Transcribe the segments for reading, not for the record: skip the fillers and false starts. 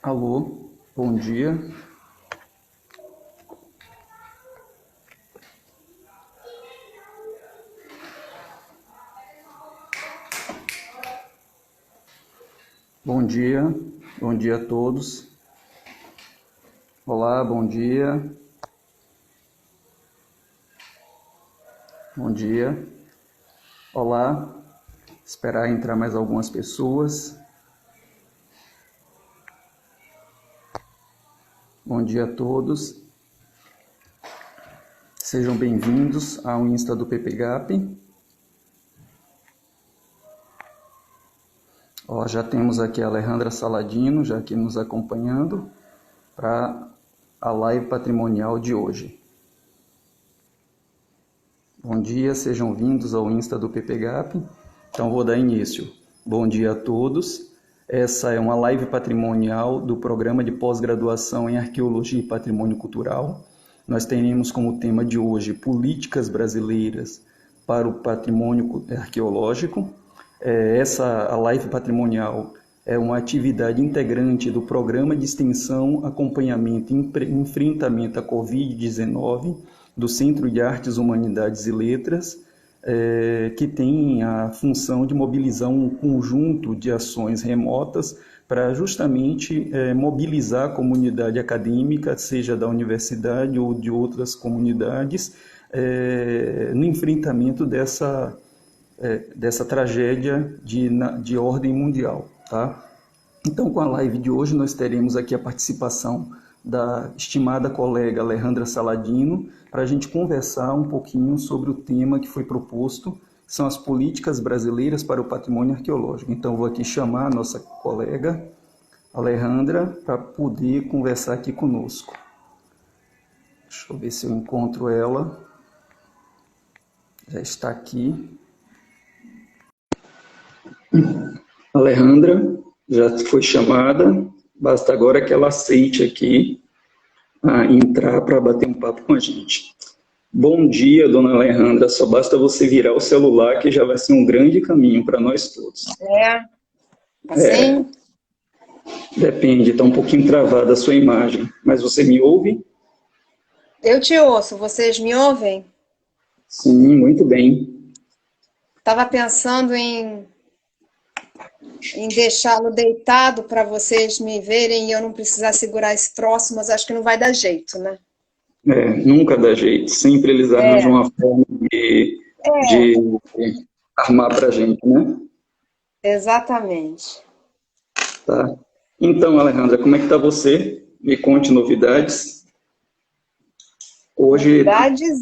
Alô, bom dia. Bom dia a todos. Olá, bom dia. Bom dia. Olá. Esperar entrar mais algumas pessoas. Bom dia a todos. Sejam bem-vindos ao Insta do PPGAP. Já temos aqui a Alejandra Saladino, já aqui nos acompanhando, para a live patrimonial de hoje. Bom dia, sejam vindos ao Insta do PPGAP. Então, vou dar início. Bom dia a todos. Essa é uma live patrimonial do Programa de Pós-Graduação em Arqueologia e Patrimônio Cultural. Nós teremos como tema de hoje Políticas Brasileiras para o Patrimônio Arqueológico. A live patrimonial é uma atividade integrante do Programa de Extensão, Acompanhamento e Enfrentamento à Covid-19 do Centro de Artes, Humanidades e Letras, que tem a função de mobilizar um conjunto de ações remotas para justamente mobilizar a comunidade acadêmica, seja da universidade ou de outras comunidades, no enfrentamento dessa tragédia de ordem mundial. Tá? Então, com a live de hoje, nós teremos aqui a participação da estimada colega Alejandra Saladino, para a gente conversar um pouquinho sobre o tema que foi proposto, que são as políticas brasileiras para o patrimônio arqueológico. Então, vou aqui chamar a nossa colega Alejandra para poder conversar aqui conosco. Deixa eu ver se eu encontro ela. Já está aqui. Alejandra já foi chamada, basta agora que ela aceite aqui entrar para bater um papo com a gente. Bom dia, dona Alejandra, só basta você virar o celular que já vai ser um grande caminho para nós todos. Assim? Depende, está um pouquinho travada a sua imagem, mas você me ouve? Eu te ouço, vocês me ouvem? Sim, muito bem. Estava pensando em deixá-lo deitado para vocês me verem e eu não precisar segurar esse troço, mas acho que não vai dar jeito, né? Nunca dá jeito. Sempre eles arranjam uma forma de armar para a gente, né? Exatamente. Tá. Então, Alejandra, como é que está você? Me conte novidades. Hoje, Novidades?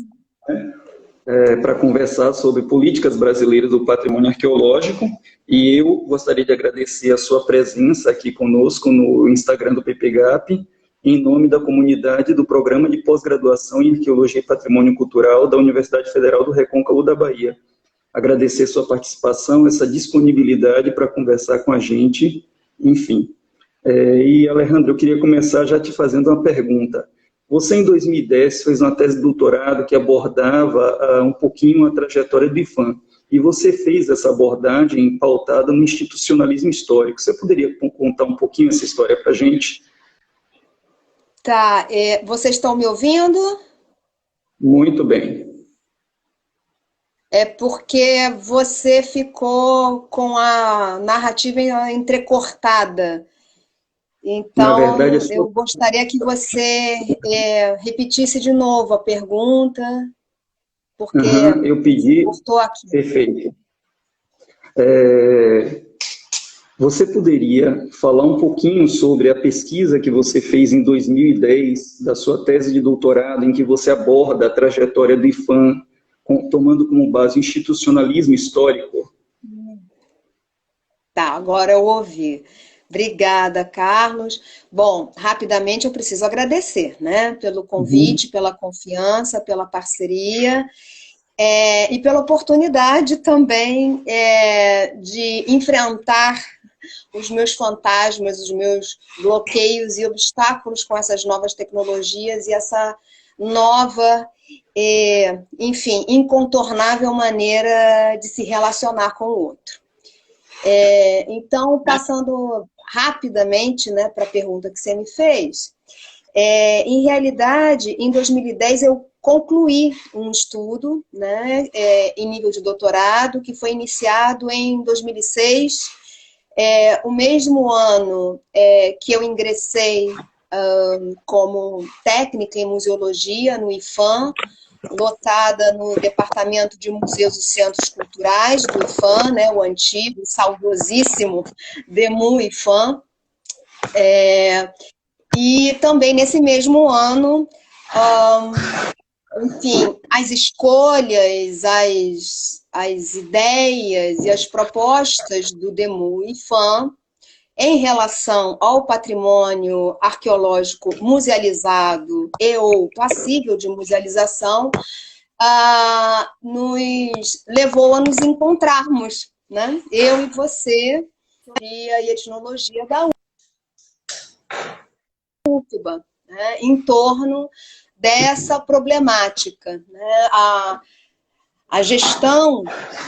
para conversar sobre políticas brasileiras do patrimônio arqueológico, e eu gostaria de agradecer a sua presença aqui conosco no Instagram do PPGAP, em nome da comunidade do Programa de Pós-Graduação em Arqueologia e Patrimônio Cultural da Universidade Federal do Recôncavo da Bahia. Agradecer sua participação, essa disponibilidade para conversar com a gente, enfim. E, Alejandro, eu queria começar já te fazendo uma pergunta. Você, em 2010, fez uma tese de doutorado que abordava um pouquinho a trajetória do IPHAN, e você fez essa abordagem pautada no institucionalismo histórico. Você poderia contar um pouquinho essa história para a gente? Tá, vocês estão me ouvindo? Muito bem. É porque você ficou com a narrativa entrecortada. Na verdade, Então, eu gostaria que você repetisse de novo a pergunta, porque eu pedi. cortou aqui. Perfeito. Você poderia falar um pouquinho sobre a pesquisa que você fez em 2010, da sua tese de doutorado, em que você aborda a trajetória do IPHAN, tomando como base o institucionalismo histórico? Tá, agora eu ouvi. Obrigada, Carlos. Bom, rapidamente eu preciso agradecer, né, pelo convite, pela confiança, pela parceria e pela oportunidade também de enfrentar os meus fantasmas, os meus bloqueios e obstáculos com essas novas tecnologias e essa nova, enfim, incontornável maneira de se relacionar com o outro. Então, passando rapidamente, né, para a pergunta que você me fez, em realidade, em 2010 eu concluí um estudo, né, em nível de doutorado, que foi iniciado em 2006, o mesmo ano que eu ingressei como técnica em museologia no IFAM, lotada no Departamento de Museus e Centros Culturais do IFAM, né, o antigo, saudosíssimo DEMU-IFAM. E também nesse mesmo ano, enfim, as escolhas, as ideias e as propostas do DEMU-IFAM em relação ao patrimônio arqueológico musealizado e ou passível de musealização, nos levou a nos encontrarmos, né? Eu e você, e a etnologia da UFBA, né? Em torno dessa problemática, né? A gestão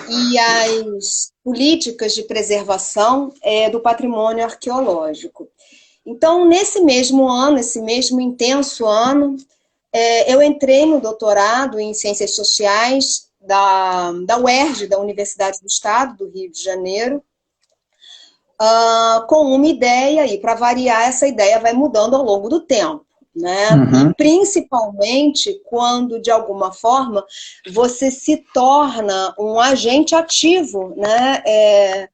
e as políticas de preservação do patrimônio arqueológico. Então, nesse mesmo ano, esse mesmo intenso ano, eu entrei no doutorado em Ciências Sociais da UERJ, da Universidade do Estado do Rio de Janeiro, com uma ideia, e para variar, essa ideia vai mudando ao longo do tempo. Né? Uhum. E principalmente quando, de alguma forma, você se torna um agente ativo, né,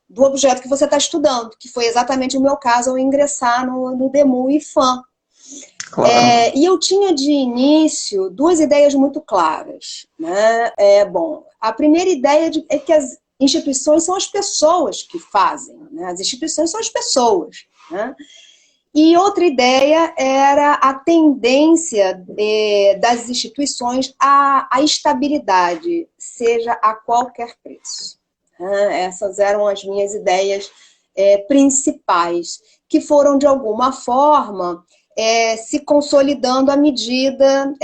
do objeto que você está estudando, que foi exatamente o meu caso ao ingressar no DEMU-IFAM. Claro. E eu tinha de início duas ideias muito claras. Né? Bom, a primeira ideia é que as instituições são as pessoas que fazem, né? As instituições são as pessoas, né? E outra ideia era a tendência das instituições à estabilidade, seja a qualquer preço. Essas eram as minhas ideias principais, que foram, de alguma forma, se consolidando à medida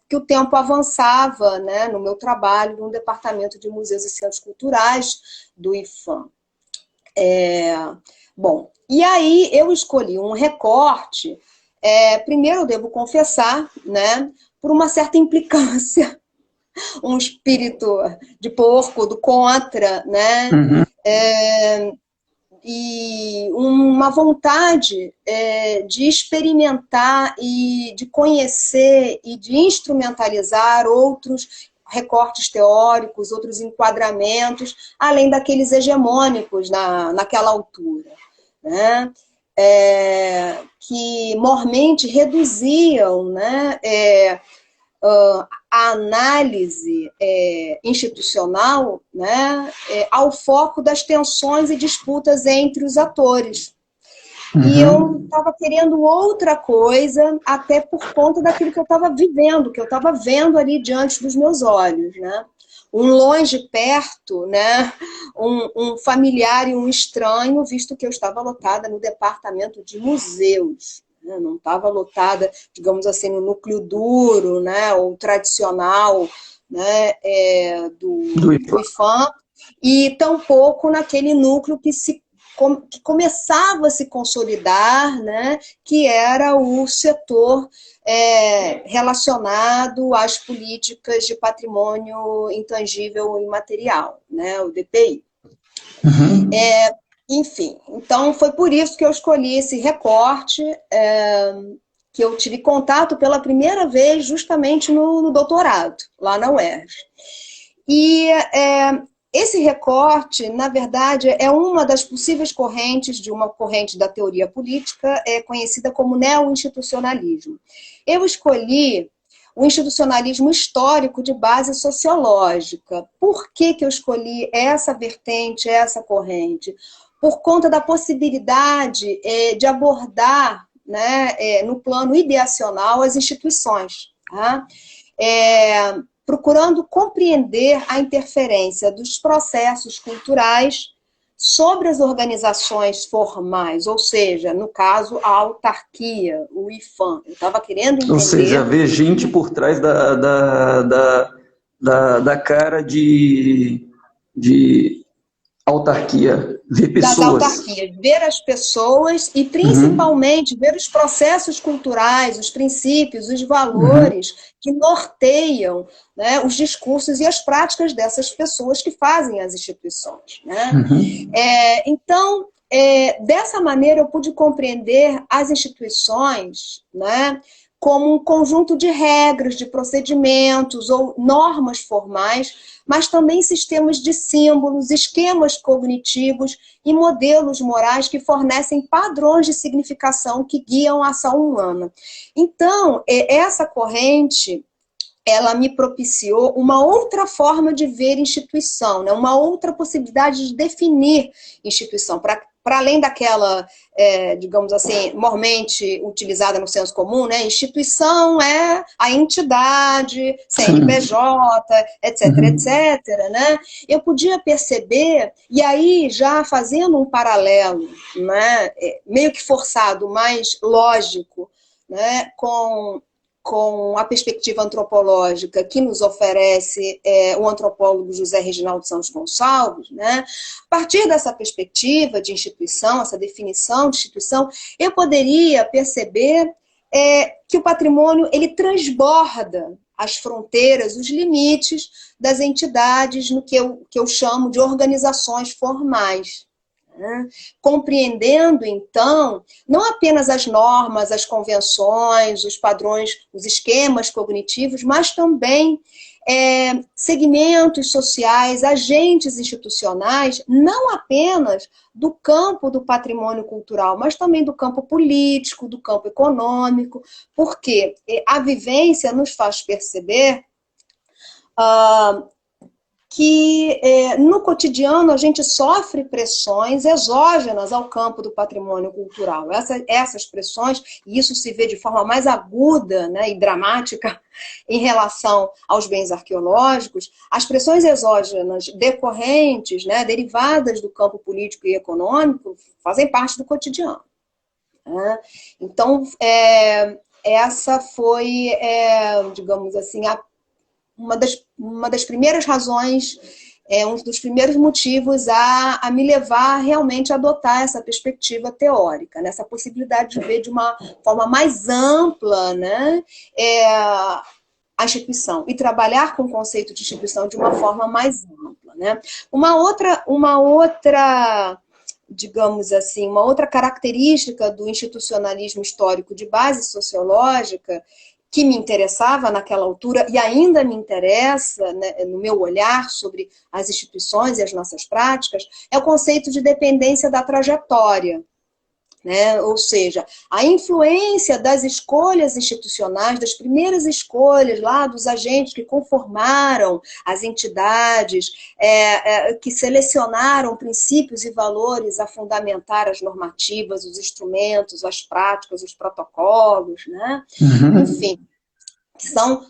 que o tempo avançava, né, no meu trabalho no Departamento de Museus e Centros Culturais do IFAM. Bom, e aí eu escolhi um recorte, primeiro eu devo confessar, né, por uma certa implicância, um espírito de porco, do contra, né, Uhum. E uma vontade de experimentar e de conhecer e de instrumentalizar outros recortes teóricos, outros enquadramentos, além daqueles hegemônicos naquela altura, né? Que mormente reduziam, né, a análise institucional, né, ao foco das tensões e disputas entre os atores. Uhum. E eu estava querendo outra coisa, até por conta daquilo que eu estava vivendo, que eu estava vendo ali diante dos meus olhos, né? Um longe perto, né? Um familiar e um estranho, visto que eu estava lotada no departamento de museus. Não estava lotada, digamos assim, no núcleo duro, né, ou tradicional, né, do IFAM, e tampouco naquele núcleo que começava a se consolidar, né, que era o setor relacionado às políticas de patrimônio intangível e imaterial, né, o DPI. Uhum. Enfim, então foi por isso que eu escolhi esse recorte, que eu tive contato pela primeira vez justamente no doutorado, lá na UERJ. E esse recorte, na verdade, é uma das possíveis correntes de uma corrente da teoria política conhecida como neo-institucionalismo. Eu escolhi o institucionalismo histórico de base sociológica. Por que eu escolhi essa vertente, essa corrente? Por conta da possibilidade de abordar, né, no plano ideacional as instituições, tá? Procurando compreender a interferência dos processos culturais sobre as organizações formais, ou seja, no caso, a autarquia, o IFAM. Eu estava querendo entender... Ou seja, ver gente por trás da cara de autarquia, Ver das pessoas. autarquias, ver as pessoas e principalmente ver os processos culturais, os princípios, os valores que norteiam, né, os discursos e as práticas dessas pessoas que fazem as instituições. Né? Então, dessa maneira eu pude compreender as instituições, né, como um conjunto de regras, de procedimentos ou normas formais, mas também sistemas de símbolos, esquemas cognitivos e modelos morais que fornecem padrões de significação que guiam a ação humana. Então, essa corrente, ela me propiciou uma outra forma de ver instituição, né? Uma outra possibilidade de definir instituição, para além daquela, digamos assim, mormente utilizada no senso comum, né? Instituição é a entidade, CNPJ, etc, etc, né? Eu podia perceber, e aí já fazendo um paralelo, né? Meio que forçado, mas lógico, né? Com a perspectiva antropológica que nos oferece o antropólogo José Reginaldo Santos Gonçalves, né? A partir dessa perspectiva de instituição, essa definição de instituição, eu poderia perceber que o patrimônio ele transborda as fronteiras, os limites das entidades no que eu chamo de organizações formais. Né? Compreendendo, então, não apenas as normas, as convenções, os padrões, os esquemas cognitivos, mas também segmentos sociais, agentes institucionais, não apenas do campo do patrimônio cultural, mas também do campo político, do campo econômico, porque a vivência nos faz perceber que no cotidiano a gente sofre pressões exógenas ao campo do patrimônio cultural. Essas pressões, e isso se vê de forma mais aguda, né, e dramática em relação aos bens arqueológicos, as pressões exógenas decorrentes, né, derivadas do campo político e econômico, fazem parte do cotidiano. Né? Então, essa foi, digamos assim, uma das primeiras razões, um dos primeiros motivos a me levar realmente a adotar essa perspectiva teórica, né? Essa possibilidade de ver de uma forma mais ampla, né, a instituição e trabalhar com o conceito de instituição de uma forma mais ampla. Né? Uma outra, digamos assim, uma outra característica do institucionalismo histórico de base sociológica que me interessava naquela altura e ainda me interessa, né, no meu olhar sobre as instituições e as nossas práticas, é o conceito de dependência da trajetória. Né? Ou seja, a influência das escolhas institucionais, das primeiras escolhas lá dos agentes que conformaram as entidades, que selecionaram princípios e valores a fundamentar as normativas, os instrumentos, as práticas, os protocolos, né? Enfim, que são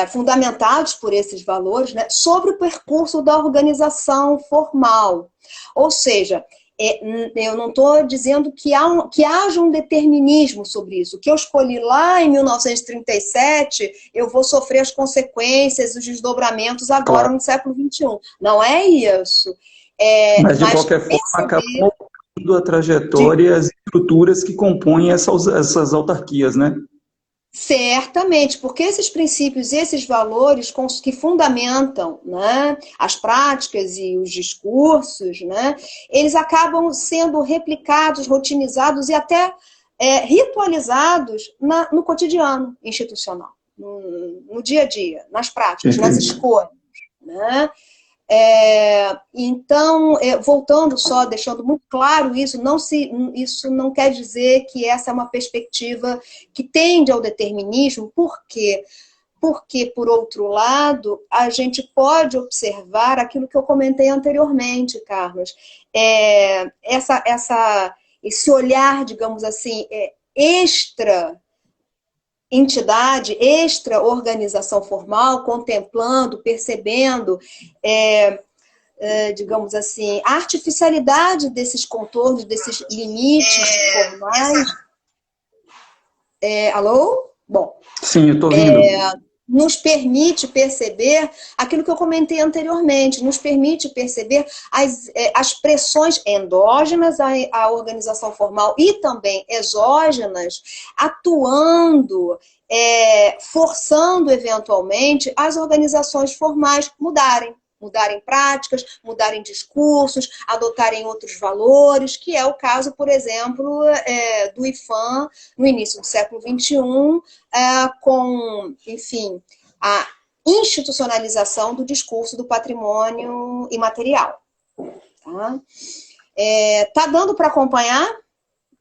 fundamentados por esses valores, né? Sobre o percurso da organização formal. Ou seja, eu não estou dizendo que haja um determinismo sobre isso. O que eu escolhi lá em 1937, eu vou sofrer as consequências, os desdobramentos agora, claro, no século XXI. Não é isso. Mas, de qualquer forma, acaba mudando a trajetória e as estruturas que compõem essas autarquias, né? Certamente, porque esses princípios, esses valores que fundamentam, né, as práticas e os discursos, né, eles acabam sendo replicados, rotinizados e até ritualizados no cotidiano institucional, no dia a dia, nas práticas, nas escolhas. Né? Então, voltando só, deixando muito claro isso não quer dizer que essa é uma perspectiva que tende ao determinismo, por quê? Porque, por outro lado, a gente pode observar aquilo que eu comentei anteriormente, Carlos, esse olhar, digamos assim, extra entidade, extra-organização formal, contemplando, percebendo, digamos assim, a artificialidade desses contornos, desses limites formais. Alô? Bom. Sim, eu estou ouvindo. nos permite perceber aquilo que eu comentei anteriormente, nos permite perceber as pressões endógenas à organização formal e também exógenas, atuando, forçando eventualmente as organizações formais mudarem práticas, mudarem discursos, adotarem outros valores, que é o caso, por exemplo, do IPHAN no início do século XXI, com, enfim, a institucionalização do discurso do patrimônio imaterial. Tá dando para acompanhar?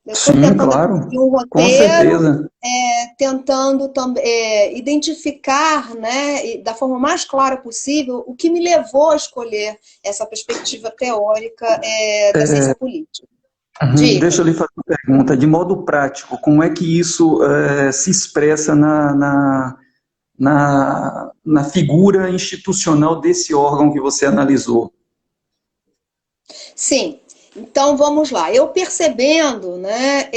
Eu estou tentando claro, um com roteiro, certeza. tentando identificar, né, da forma mais clara possível, o que me levou a escolher essa perspectiva teórica da ciência política. Deixa eu lhe fazer uma pergunta. De modo prático, como é que isso se expressa na figura institucional desse órgão que você analisou? Sim. Então, vamos lá. Eu percebendo, né,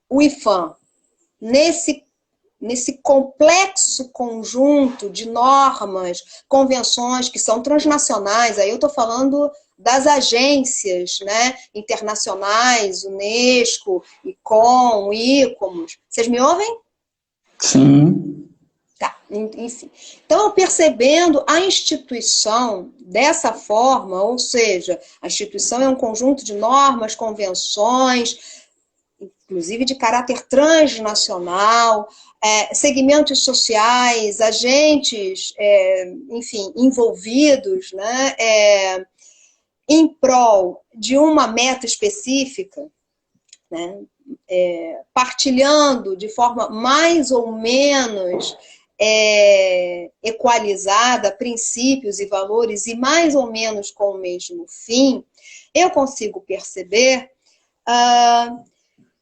o IPHAN nesse complexo conjunto de normas, convenções que são transnacionais, aí eu estou falando das agências, né, internacionais, Unesco, ICOM, ICOMOS. Vocês me ouvem? Sim. Tá, enfim. Então, percebendo a instituição dessa forma, ou seja, a instituição é um conjunto de normas, convenções, inclusive de caráter transnacional, segmentos sociais, agentes, enfim, envolvidos, né, em prol de uma meta específica, né, partilhando de forma mais ou menos equalizada princípios e valores e mais ou menos com o mesmo fim, eu consigo perceber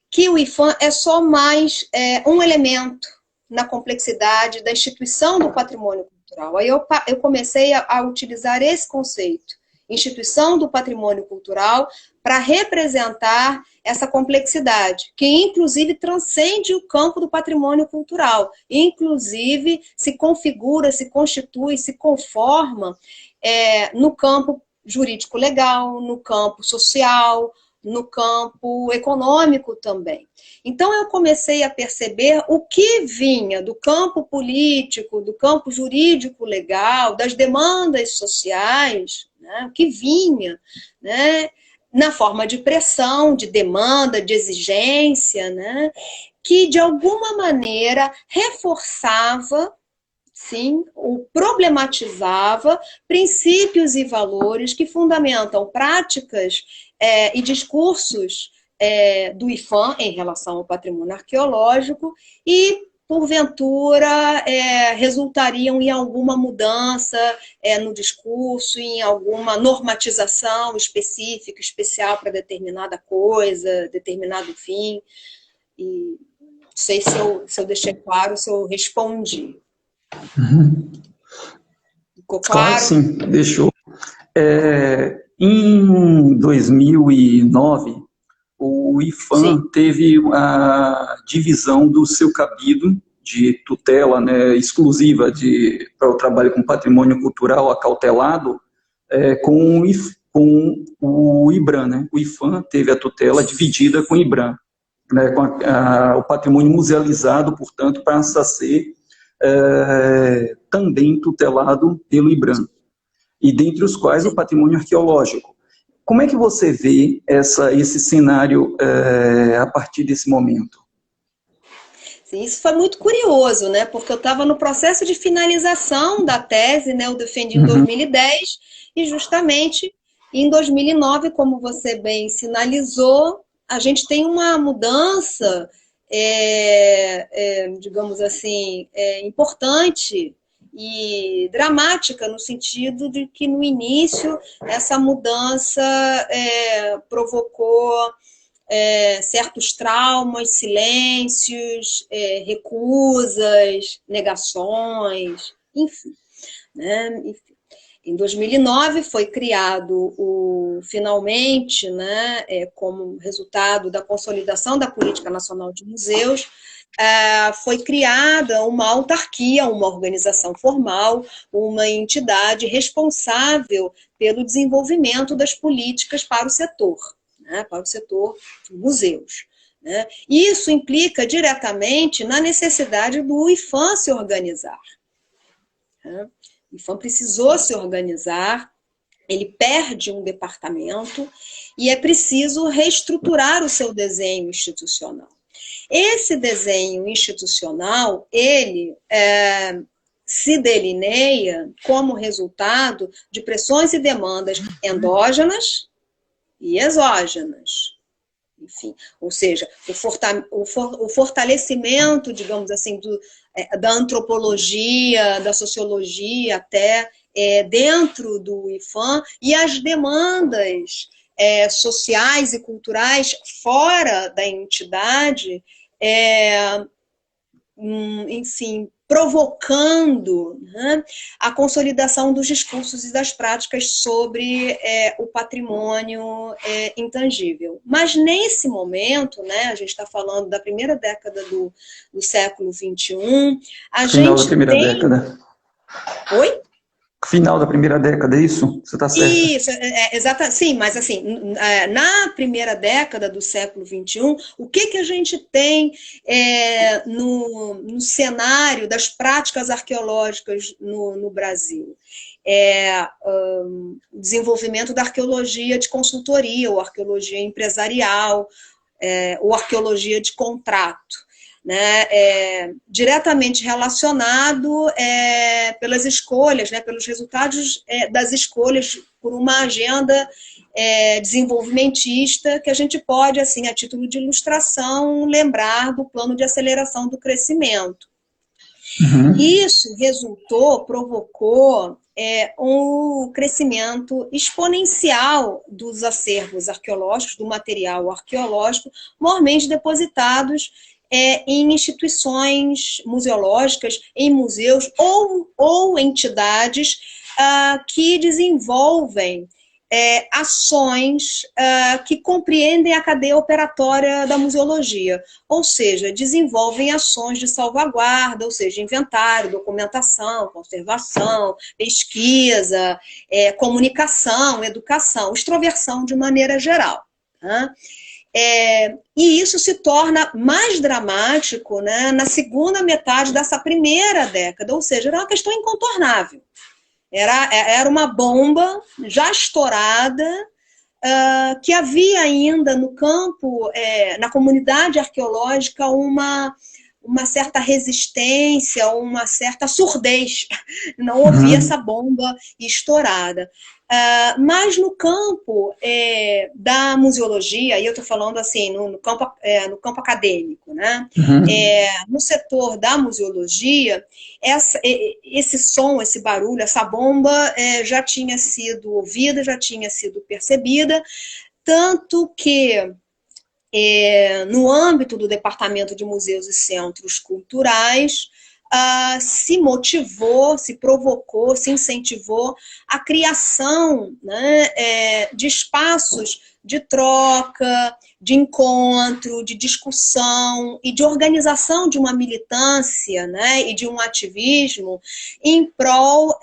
que o IPHAN é só mais um elemento na complexidade da instituição do patrimônio cultural. Aí eu comecei a utilizar esse conceito, instituição do patrimônio cultural, para representar essa complexidade, que inclusive transcende o campo do patrimônio cultural, inclusive se configura, se constitui, se conforma no campo jurídico-legal, no campo social, no campo econômico também. Então, eu comecei a perceber o que vinha do campo político, do campo jurídico-legal, das demandas sociais, né, o que vinha, né, na forma de pressão, de demanda, de exigência, né, que, de alguma maneira, reforçava, sim, ou problematizava princípios e valores que fundamentam práticas e discursos do IPHAN em relação ao patrimônio arqueológico e, porventura, resultariam em alguma mudança no discurso, em alguma normatização específica, especial para determinada coisa, determinado fim. E não sei se eu deixei claro, se eu respondi. Ficou claro? Claro, sim, deixou. Em 2009, o IPHAN teve a divisão do seu cabido de tutela, né, exclusiva para o trabalho com patrimônio cultural acautelado com o IBRAM. Né? O IPHAN teve a tutela dividida com o IBRAM, né, com o patrimônio musealizado, portanto, passa a ser também tutelado pelo IBRAM, e dentre os quais o patrimônio arqueológico. Como é que você vê esse cenário a partir desse momento? Sim, isso foi muito curioso, né? Porque eu estava no processo de finalização da tese, né? Eu defendi em 2010 e justamente em 2009, como você bem sinalizou, a gente tem uma mudança, digamos assim, importante e dramática, no sentido de que, no início, essa mudança provocou certos traumas, silêncios, recusas, negações, enfim, né? Em 2009 foi criado, finalmente, né, como resultado da consolidação da Política Nacional de Museus, foi criada uma autarquia, uma organização formal, uma entidade responsável pelo desenvolvimento das políticas para o setor, né, para o setor de museus. Né? Isso implica diretamente na necessidade do IPHAN se organizar. Né? O IPHAN precisou se organizar, ele perde um departamento e é preciso reestruturar o seu desenho institucional. Esse desenho institucional, ele se delineia como resultado de pressões e demandas endógenas e exógenas. Enfim, ou seja, o fortalecimento, digamos assim, da antropologia, da sociologia até dentro do IPHAN e as demandas sociais e culturais fora da entidade, enfim, provocando, né, a consolidação dos discursos e das práticas sobre o patrimônio intangível. Mas nesse momento, né, a gente está falando da primeira década do século XXI, a Final gente da primeira tem... década. Oi? Final da primeira década, é isso? Você está certo? Isso, exatamente. Sim, mas assim, na primeira década do século XXI, o que a gente tem no cenário das práticas arqueológicas no Brasil? O desenvolvimento da arqueologia de consultoria, ou arqueologia empresarial, ou arqueologia de contrato. Né, diretamente relacionado pelas escolhas, né, pelos resultados das escolhas por uma agenda desenvolvimentista que a gente pode, assim, a título de ilustração, lembrar do plano de aceleração do crescimento. Uhum. Isso provocou um crescimento exponencial dos acervos arqueológicos, do material arqueológico, mormente depositados em instituições museológicas, em museus ou entidades que desenvolvem ações que compreendem a cadeia operatória da museologia, ou seja, desenvolvem ações de salvaguarda, ou seja, inventário, documentação, conservação, pesquisa, comunicação, educação, extroversão de maneira geral. Né? E isso se torna mais dramático, né, na segunda metade dessa primeira década, ou seja, era uma questão incontornável. Era uma bomba já estourada, que havia ainda no campo, na comunidade arqueológica, uma certa resistência, uma certa surdez. Não ouvia essa bomba estourada. Mas no campo da museologia, e eu estou falando assim, no campo acadêmico, né? No setor da museologia, esse som, esse barulho, essa bomba já tinha sido ouvida, já tinha sido percebida, tanto que no âmbito do Departamento de Museus e Centros Culturais, se motivou, se provocou, se incentivou a criação, né, de espaços de troca, de encontro, de discussão e de organização de uma militância, né, e de um ativismo em prol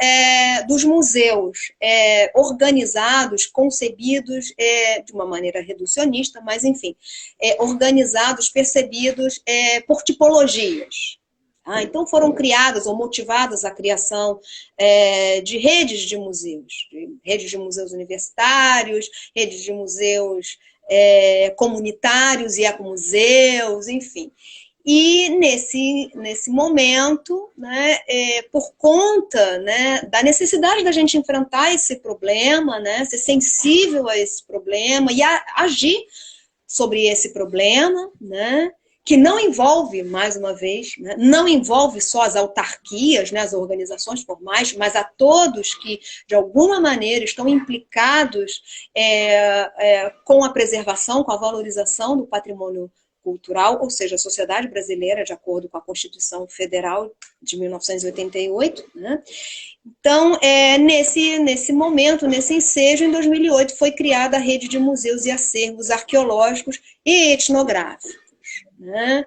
dos museus, organizados, concebidos de uma maneira reducionista, mas enfim, organizados, percebidos por tipologias. Então foram criadas ou motivadas a criação de redes de museus universitários, redes de museus comunitários e ecomuseus, enfim. E nesse momento, né, por conta, né, da necessidade da gente enfrentar esse problema, né, ser sensível a esse problema e agir sobre esse problema, né, que não envolve, mais uma vez, né, não envolve só as autarquias, né, as organizações formais, mas a todos que, de alguma maneira, estão implicados com a preservação, com a valorização do patrimônio Cultural, ou seja, a Sociedade Brasileira, de acordo com a Constituição Federal de 1988, né? Então, nesse momento, nesse ensejo, em 2008, foi criada a rede de museus e acervos arqueológicos e etnográficos, né?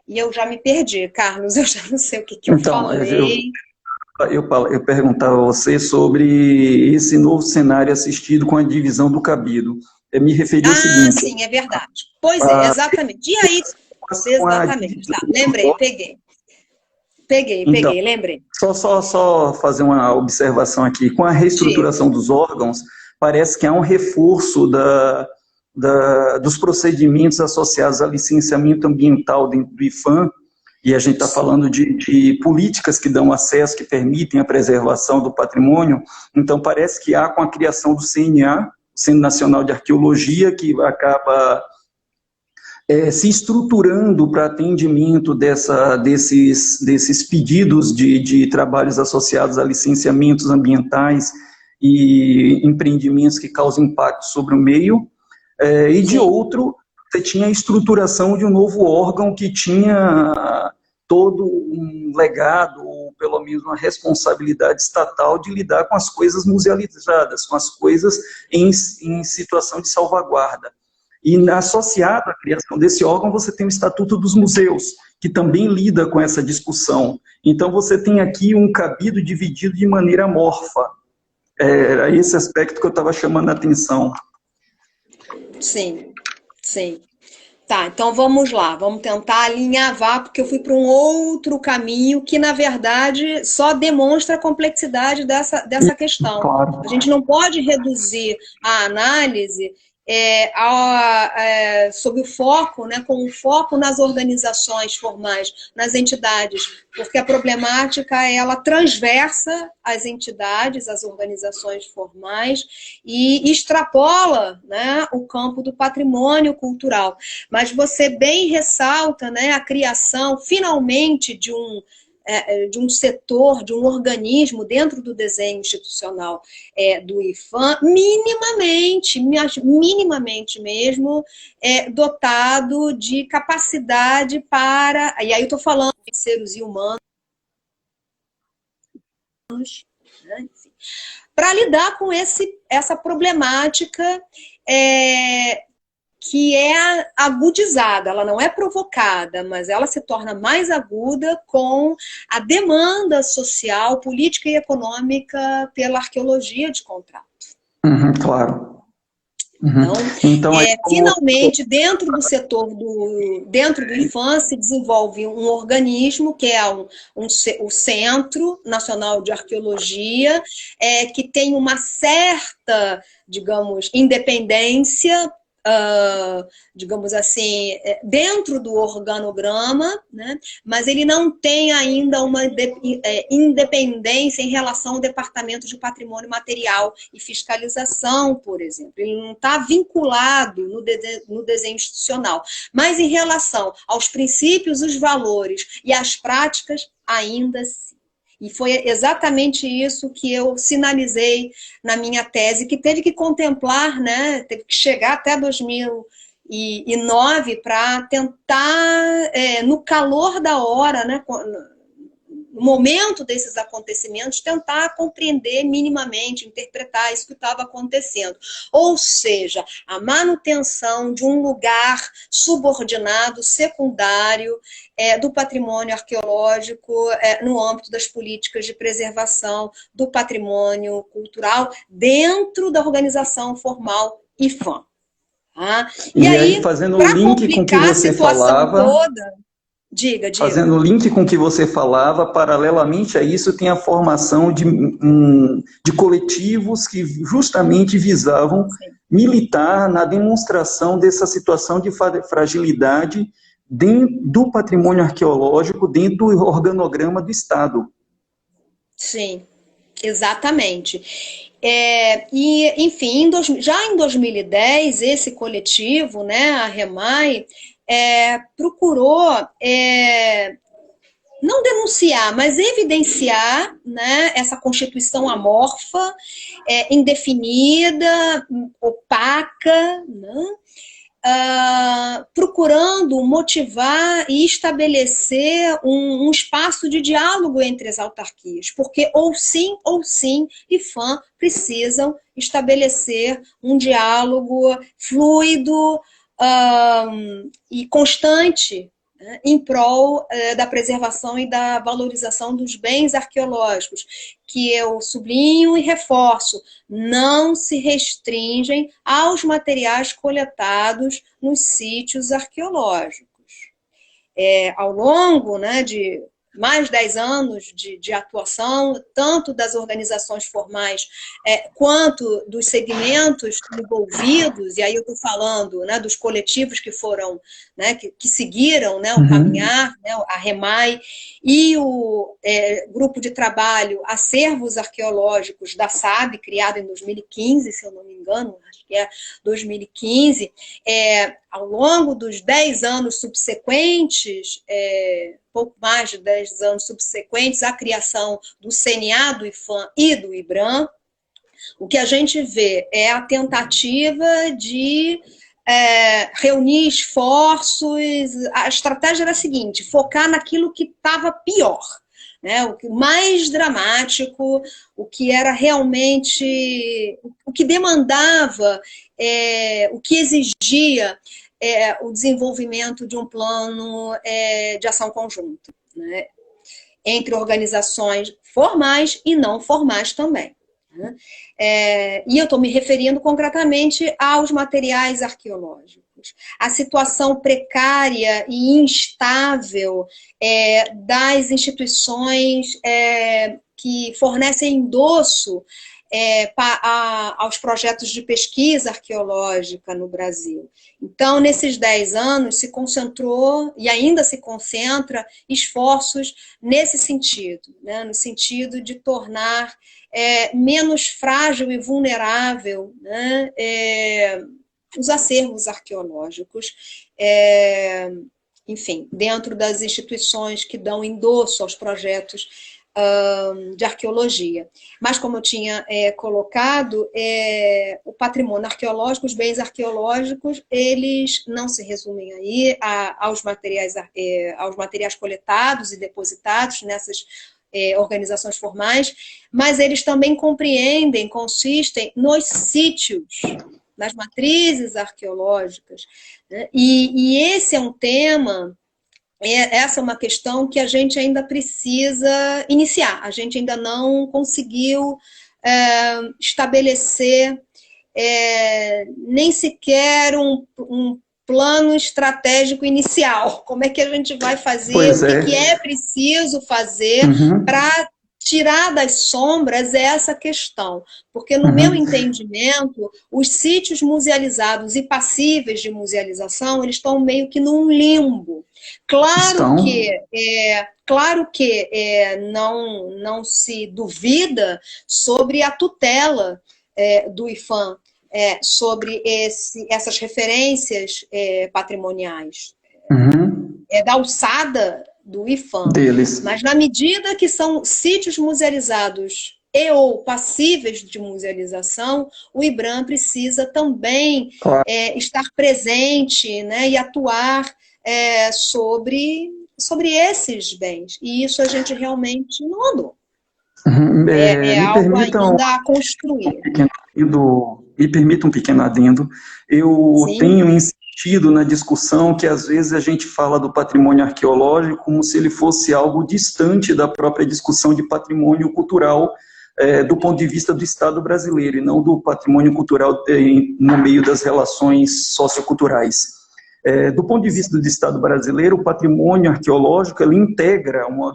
E eu já me perdi, Carlos, eu já não sei o que eu falei. Eu perguntava a você sobre esse novo cenário assistido com a divisão do cabido. Eu me referi ao seguinte... sim, é verdade. Pois é, exatamente. E aí, exatamente, tá, lembrei, peguei, lembrei. Só fazer uma observação aqui. Com a reestruturação dos órgãos, parece que há um reforço dos procedimentos associados ao licenciamento ambiental dentro do IPHAN, e a gente está falando de políticas que dão acesso, que permitem a preservação do patrimônio. Então, parece que há, com a criação do CNA, Centro Nacional de Arqueologia, que acaba se estruturando para atendimento desses pedidos de trabalhos associados a licenciamentos ambientais e empreendimentos que causam impacto sobre o meio, e de outro, você tinha a estruturação de um novo órgão que tinha todo um legado, ou pelo menos uma responsabilidade estatal de lidar com as coisas musealizadas, com as coisas em situação de salvaguarda. E associado à criação desse órgão, você tem o Estatuto dos Museus, que também lida com essa discussão. Então, você tem aqui um cabido dividido de maneira amorfa. Era esse aspecto que eu estava chamando a atenção. Sim, sim. Tá, então vamos lá, vamos tentar alinhavar, porque eu fui para um outro caminho que, na verdade, só demonstra a complexidade dessa questão. Claro. A gente não pode reduzir a análise sob o foco, né, com o foco nas organizações formais, nas entidades, porque a problemática ela transversa as entidades, as organizações formais e extrapola, né, o campo do patrimônio cultural. Mas você bem ressalta, né, a criação, finalmente, de um setor, de um organismo dentro do desenho institucional do IPHAN, minimamente mesmo, dotado de capacidade para, e aí eu estou falando de seres humanos, né, para lidar com essa problemática que é agudizada, ela não é provocada, mas ela se torna mais aguda com a demanda social, política e econômica pela arqueologia de contrato. Claro. Então finalmente, dentro do setor, dentro do IPHAN, se desenvolve um organismo que é o Centro Nacional de Arqueologia, que tem uma certa, digamos, independência, digamos assim, dentro do organograma, né? Mas ele não tem ainda uma independência em relação ao Departamento de Patrimônio Material e Fiscalização, por exemplo. Ele não está vinculado no desenho institucional. Mas em relação aos princípios, os valores e as práticas, ainda sim. E foi exatamente isso que eu sinalizei na minha tese, que teve que contemplar, né, teve que chegar até 2009 para tentar, no calor da hora, né, no momento desses acontecimentos, tentar compreender minimamente, interpretar isso que estava acontecendo. Ou seja, a manutenção de um lugar subordinado, secundário, do patrimônio arqueológico no âmbito das políticas de preservação do patrimônio cultural dentro da organização formal IPHAN. Tá? E aí, fazendo o link com o que você falava... Diga. Fazendo o link com o que você falava, paralelamente a isso tem a formação de coletivos que justamente visavam militar na demonstração dessa situação de fragilidade dentro do patrimônio arqueológico, dentro do organograma do Estado. Sim, exatamente. E, enfim, já em 2010, esse coletivo, né, a REMAI, procurou não denunciar, mas evidenciar, né, essa constituição amorfa, indefinida, opaca, né, procurando motivar e estabelecer um espaço de diálogo entre as autarquias, porque ou sim, IPHAN precisam estabelecer um diálogo fluido e constante, né, em prol da preservação e da valorização dos bens arqueológicos, que eu sublinho e reforço, não se restringem aos materiais coletados nos sítios arqueológicos. Ao longo, né, de mais de 10 anos de atuação, tanto das organizações formais quanto dos segmentos envolvidos, e aí eu estou falando, né, dos coletivos que foram, né, que seguiram, né, o caminhar, né, a REMAI, e o grupo de trabalho Acervos Arqueológicos da SAB, criado em 2015, se eu não me engano, acho que é 2015, ao longo dos 10 anos subsequentes, pouco mais de 10 anos subsequentes à criação do CNA, do IPHAN e do IBRAM, o que a gente vê é a tentativa de reunir esforços. A estratégia era a seguinte: focar naquilo que estava pior, né? O mais dramático, o que era realmente, o que demandava, o que exigia o desenvolvimento de um plano de ação conjunta, né, entre organizações formais e não formais também, né? E eu estou me referindo concretamente aos materiais arqueológicos. A situação precária e instável das instituições que fornecem endosso aos projetos de pesquisa arqueológica no Brasil. Então, nesses 10 anos, se concentrou, e ainda se concentra, esforços nesse sentido, né? No sentido de tornar menos frágil e vulnerável, né, os acervos arqueológicos, enfim, dentro das instituições que dão endosso aos projetos de arqueologia. Mas, como eu tinha colocado, o patrimônio arqueológico, os bens arqueológicos, eles não se resumem aí aos materiais coletados e depositados nessas organizações formais, mas eles também consistem nos sítios, nas matrizes arqueológicas, né? E esse é um tema. Essa é uma questão que a gente ainda precisa iniciar. A gente ainda não conseguiu estabelecer nem sequer um plano estratégico inicial. Como é que a gente vai fazer? O que é preciso fazer para tirar das sombras essa questão? Porque, no meu entendimento, os sítios musealizados e passíveis de musealização, eles estão meio que num limbo. Claro que não se duvida sobre a tutela do IPHAN, sobre essas referências patrimoniais, da alçada do IPHAN. Mas na medida que são sítios musealizados e ou passíveis de musealização, o IBRAM precisa também estar presente, né, e atuar sobre esses bens. E isso a gente realmente não andou. Algo ainda a construir. Me permita um pequeno adendo. Eu tenho insistido na discussão que às vezes a gente fala do patrimônio arqueológico como se ele fosse algo distante da própria discussão de patrimônio cultural do ponto de vista do Estado brasileiro, e não do patrimônio cultural no meio das relações socioculturais. Do ponto de vista do Estado brasileiro, o patrimônio arqueológico ele integra a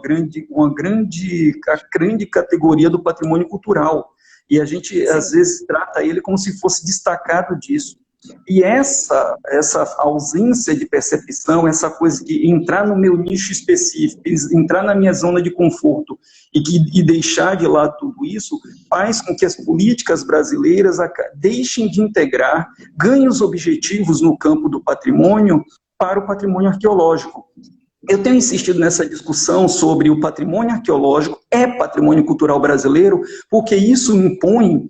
grande categoria do patrimônio cultural. E a gente, às vezes, trata ele como se fosse destacado disso. E essa ausência de percepção, essa coisa de entrar no meu nicho específico, entrar na minha zona de conforto e deixar de lado tudo isso, faz com que as políticas brasileiras deixem de integrar ganhos objetivos no campo do patrimônio para o patrimônio arqueológico. Eu tenho insistido nessa discussão sobre o patrimônio arqueológico patrimônio cultural brasileiro, porque isso impõe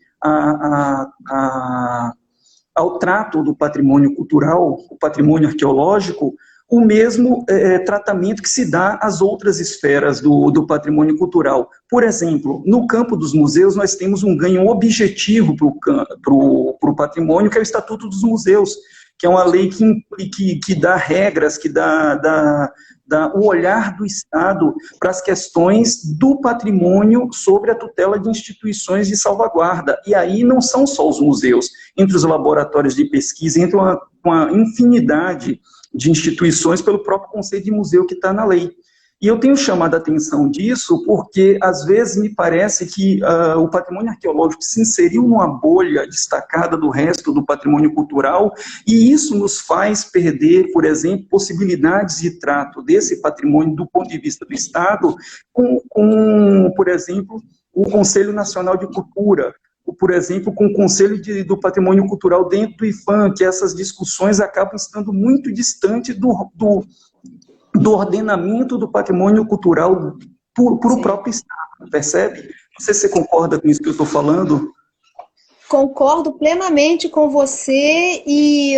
ao trato do patrimônio cultural, o patrimônio arqueológico, o mesmo tratamento que se dá às outras esferas do patrimônio cultural. Por exemplo, no campo dos museus, nós temos um ganho objetivo para o patrimônio, que é o Estatuto dos Museus, que é uma lei que dá regras, que dá o olhar do Estado para as questões do patrimônio sobre a tutela de instituições de salvaguarda. E aí não são só os museus, entre os laboratórios de pesquisa, entre uma infinidade de instituições pelo próprio Conselho de Museu que está na lei. E eu tenho chamado a atenção disso porque, às vezes, me parece que o patrimônio arqueológico se inseriu numa bolha destacada do resto do patrimônio cultural, e isso nos faz perder, por exemplo, possibilidades de trato desse patrimônio do ponto de vista do Estado por exemplo, o Conselho Nacional de Cultura, por exemplo, com o Conselho do Patrimônio Cultural dentro do IPHAN, que essas discussões acabam estando muito distantes do ordenamento do patrimônio cultural por o próprio Estado, percebe? Não sei se você concorda com isso que eu estou falando. Concordo plenamente com você e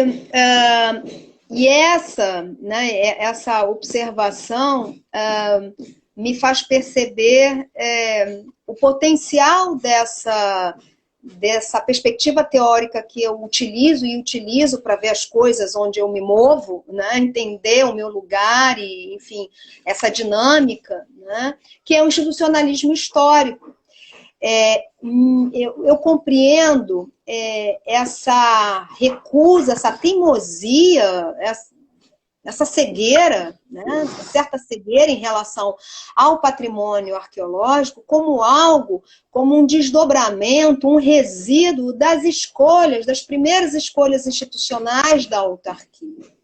essa observação me faz perceber o potencial dessa perspectiva teórica que eu utilizo para ver as coisas onde eu me movo, né? Entender o meu lugar e, enfim, essa dinâmica, né? Que é o institucionalismo histórico. Eu compreendo essa recusa, essa teimosia, essa cegueira, né, certa cegueira em relação ao patrimônio arqueológico como um desdobramento, um resíduo das primeiras escolhas institucionais da autarquia.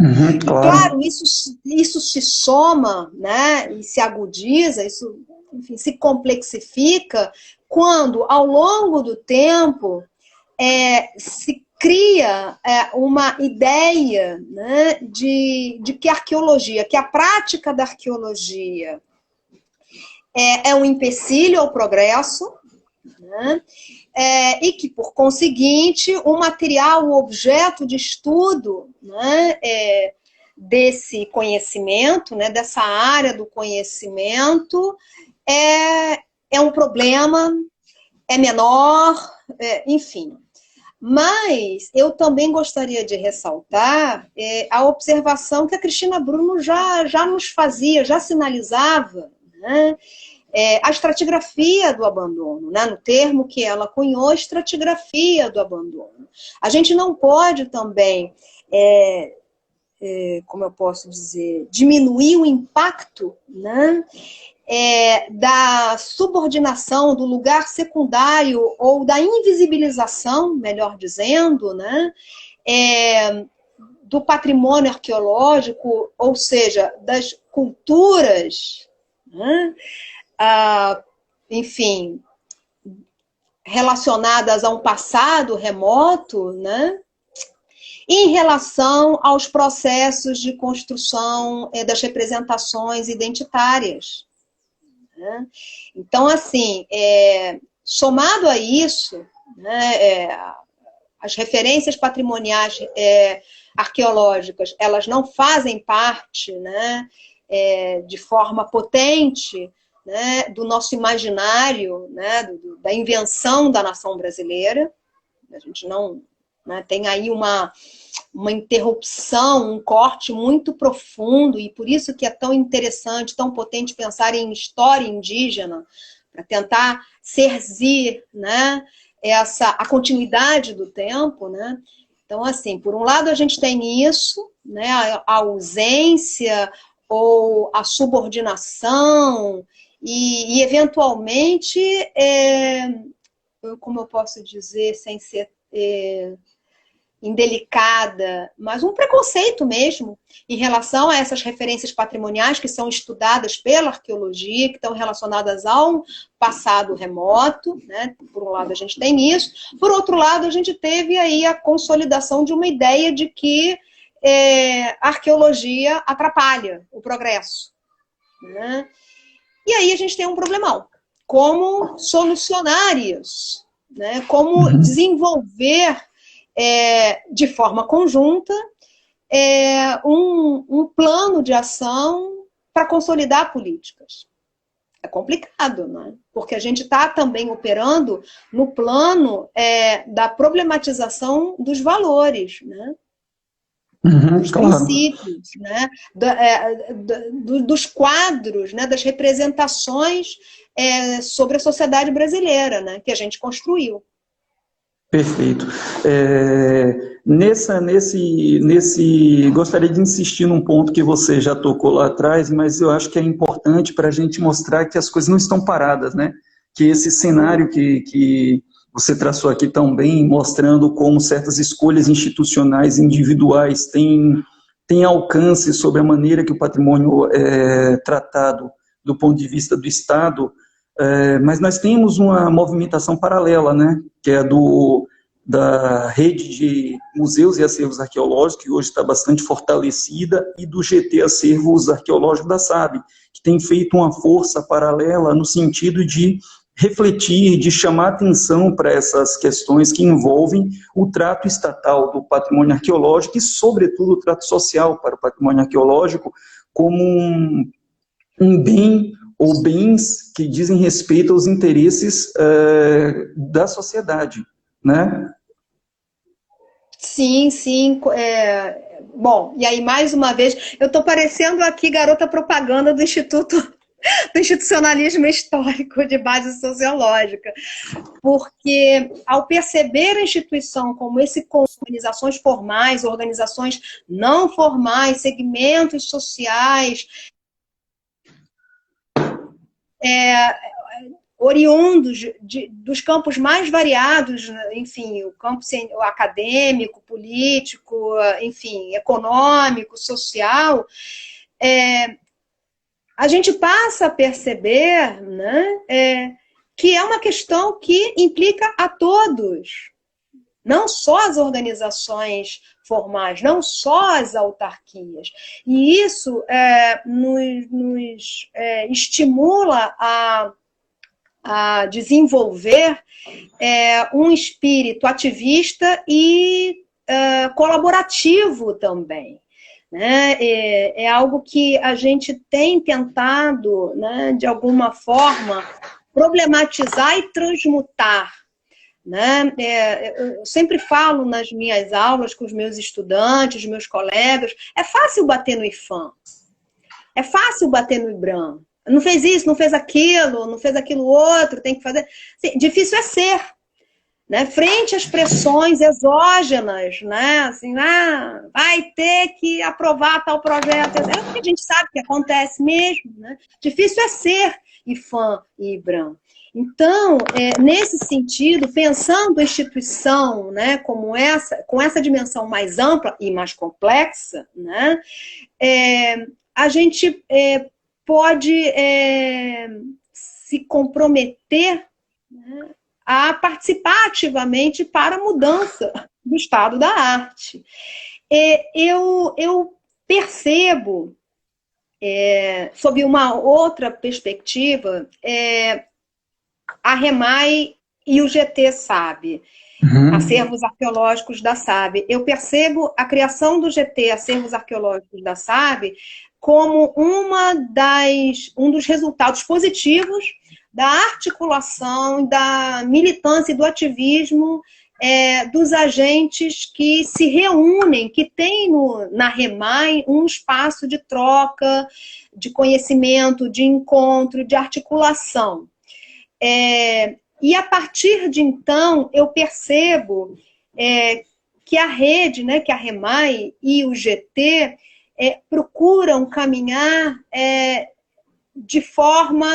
Uhum, claro, isso se soma, né, e se agudiza, isso, enfim, se complexifica quando, ao longo do tempo, se cria uma ideia, né, de que a arqueologia, que a prática da arqueologia é um empecilho ao progresso, né, e que, por conseguinte, o material, o objeto de estudo, né, desse conhecimento, né, dessa área do conhecimento, é um problema, é menor, enfim. Mas eu também gostaria de ressaltar a observação que a Cristina Bruno já nos fazia, já sinalizava, né? A estratigrafia do abandono, né? No termo que ela cunhou, estratigrafia do abandono. A gente não pode também, como eu posso dizer, diminuir o impacto, né? Da subordinação, do lugar secundário ou da invisibilização, melhor dizendo, né, do patrimônio arqueológico, ou seja, das culturas, né, enfim, relacionadas a um passado remoto, né, em relação aos processos de construção das representações identitárias. Então, assim, somado a isso, né, as referências patrimoniais arqueológicas, elas não fazem parte, né, de forma potente, né, do nosso imaginário, né, da invenção da nação brasileira. A gente não, né, tem aí uma interrupção, um corte muito profundo, e por isso que é tão interessante, tão potente pensar em história indígena, para tentar serzir, né, a continuidade do tempo, né? Então, assim, por um lado a gente tem isso, né, a ausência ou a subordinação, e eventualmente, como eu posso dizer, sem ser indelicada, mas um preconceito mesmo em relação a essas referências patrimoniais que são estudadas pela arqueologia, que estão relacionadas a um passado remoto, né? Por um lado a gente tem isso, por outro lado a gente teve aí a consolidação de uma ideia de que a arqueologia atrapalha o progresso, né? E aí a gente tem um problemão. Como solucionar isso, né? Como desenvolver de forma conjunta, um plano de ação para consolidar políticas. É complicado, né? Porque a gente está também operando no plano da problematização dos valores, né? Dos claro. princípios, né? Dos quadros, né? Das representações sobre a sociedade brasileira, né? Que a gente construiu. Perfeito. Gostaria de insistir num ponto que você já tocou lá atrás, mas eu acho que é importante para a gente mostrar que as coisas não estão paradas, né? Que esse cenário que você traçou aqui tão bem, mostrando como certas escolhas institucionais, individuais, têm alcance sobre a maneira que o patrimônio é tratado do ponto de vista do Estado. Mas nós temos uma movimentação paralela, né, que é da rede de museus e acervos arqueológicos, que hoje está bastante fortalecida, e do GT Acervos Arqueológicos da SAB, que tem feito uma força paralela no sentido de refletir, de chamar atenção para essas questões que envolvem o trato estatal do patrimônio arqueológico e, sobretudo, o trato social para o patrimônio arqueológico como um bem ou bens que dizem respeito aos interesses da sociedade, né? Sim, sim. Bom, e aí, mais uma vez, eu estou parecendo aqui garota propaganda do Institucionalismo Histórico de base sociológica, porque ao perceber a instituição como organizações formais, organizações não formais, segmentos sociais, oriundos dos campos mais variados, enfim, o campo acadêmico, político, enfim, econômico, social, a gente passa a perceber, né, que é uma questão que implica a todos, não só as organizações formais, não só as autarquias. E isso nos estimula a desenvolver um espírito ativista e colaborativo também. Né? É algo que a gente tem tentado, né, de alguma forma, problematizar e transmutar. Né? Eu sempre falo nas minhas aulas com os meus estudantes, meus colegas, é fácil bater no IFAM, é fácil bater no IBRAM. Não fez isso, não fez aquilo outro, tem que fazer. Assim, difícil é ser, né? Frente às pressões exógenas, né? Assim, vai ter que aprovar tal projeto. É o que a gente sabe que acontece mesmo, né? Difícil é ser IFAM e IBRAM. Então, nesse sentido, pensando a instituição, né, como com essa dimensão mais ampla e mais complexa, né, a gente pode se comprometer, né, a participar ativamente para a mudança do estado da arte. Eu percebo, sob uma outra perspectiva, a REMAI e o GT SAB, Acervos Arqueológicos da SAB. Eu percebo a criação do GT Acervos Arqueológicos da SAB como um dos resultados positivos da articulação, da militância e do ativismo dos agentes que se reúnem, que tem na REMAI um espaço de troca, de conhecimento, de encontro, de articulação. E a partir de então, eu percebo que a rede, né, que a REMAI e o GT procuram caminhar de forma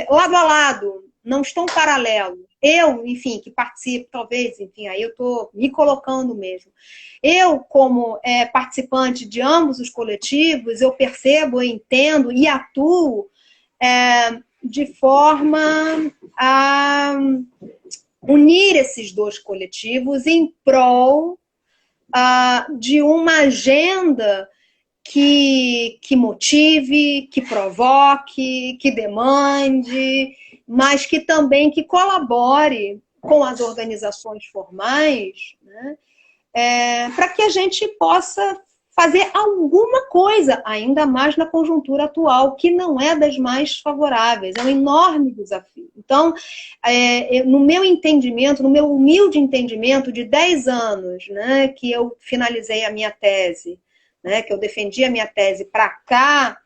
lado a lado, não estão paralelos. Eu, enfim, que participo, talvez, enfim, aí eu estou me colocando mesmo. Eu, como participante de ambos os coletivos, eu percebo, eu entendo e atuo de forma a unir esses dois coletivos em prol de uma agenda que motive, que provoque, que demande, mas que também que colabore com as organizações formais, né, para que a gente possa fazer alguma coisa, ainda mais na conjuntura atual, que não é das mais favoráveis, é um enorme desafio. Então, no meu entendimento, no meu humilde entendimento de 10 anos, né, que eu finalizei a minha tese, né, que eu defendi a minha tese para cá,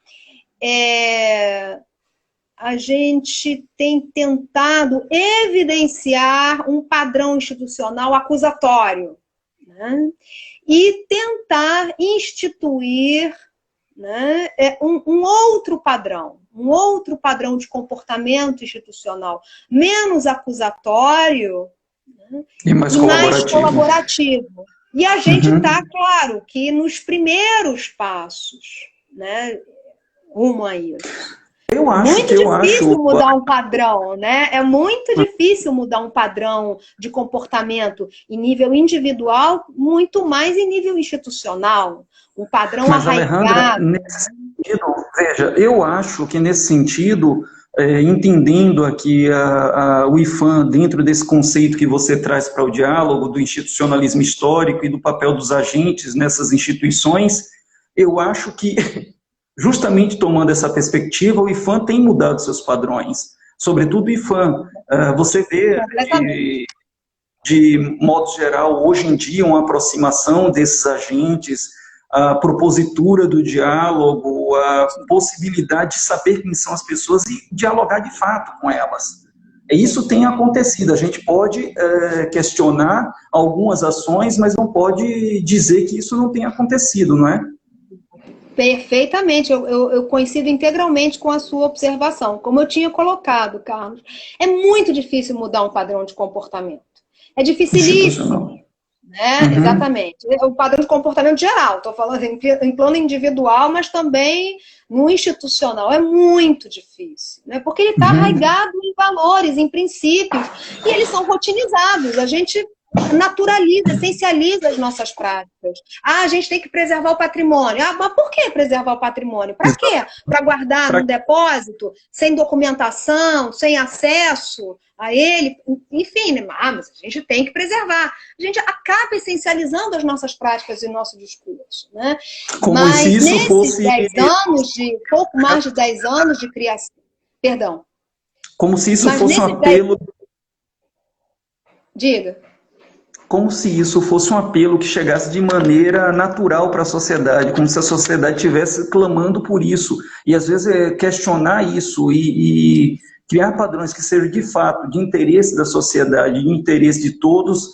a gente tem tentado evidenciar um padrão institucional acusatório, né, e tentar instituir, né, um outro padrão de comportamento institucional menos acusatório, né, e mais colaborativo. E a gente está, claro, que nos primeiros passos, né, rumo a isso. Muito difícil mudar um padrão, né? É muito difícil mudar um padrão de comportamento em nível individual, muito mais em nível institucional. Um padrão arraigado. Alejandra, nesse sentido, veja, eu acho que nesse sentido, entendendo aqui o IPHAN dentro desse conceito que você traz para o diálogo, do institucionalismo histórico e do papel dos agentes nessas instituições, eu acho que justamente tomando essa perspectiva, o IPHAN tem mudado seus padrões. Sobretudo o IPHAN. Você vê, de modo geral, hoje em dia, uma aproximação desses agentes, a propositura do diálogo, a possibilidade de saber quem são as pessoas e dialogar de fato com elas. Isso tem acontecido. A gente pode questionar algumas ações, mas não pode dizer que isso não tem acontecido, não é? Perfeitamente, eu coincido integralmente com a sua observação. Como eu tinha colocado, Carlos, é muito difícil mudar um padrão de comportamento. É dificilíssimo. Né? Exatamente. O padrão de comportamento geral, estou falando em plano individual, mas também no institucional. É muito difícil, né? Porque ele está arraigado em valores, em princípios, e eles são rotinizados. A gente naturaliza, essencializa as nossas práticas. A gente tem que preservar o patrimônio. Mas por que preservar o patrimônio? Para quê? Para guardar num depósito, sem documentação, sem acesso a ele? Enfim, né? Mas a gente tem que preservar. A gente acaba essencializando as nossas práticas e o nosso discurso. Né? Mas se isso nesses fosse... 10 anos, pouco mais de 10 anos de criação... Perdão. Como se isso fosse um apelo... Diga. Como se isso fosse um apelo que chegasse de maneira natural para a sociedade, como se a sociedade estivesse clamando por isso. E, às vezes, questionar isso e criar padrões que sejam, de fato, de interesse da sociedade, de interesse de todos,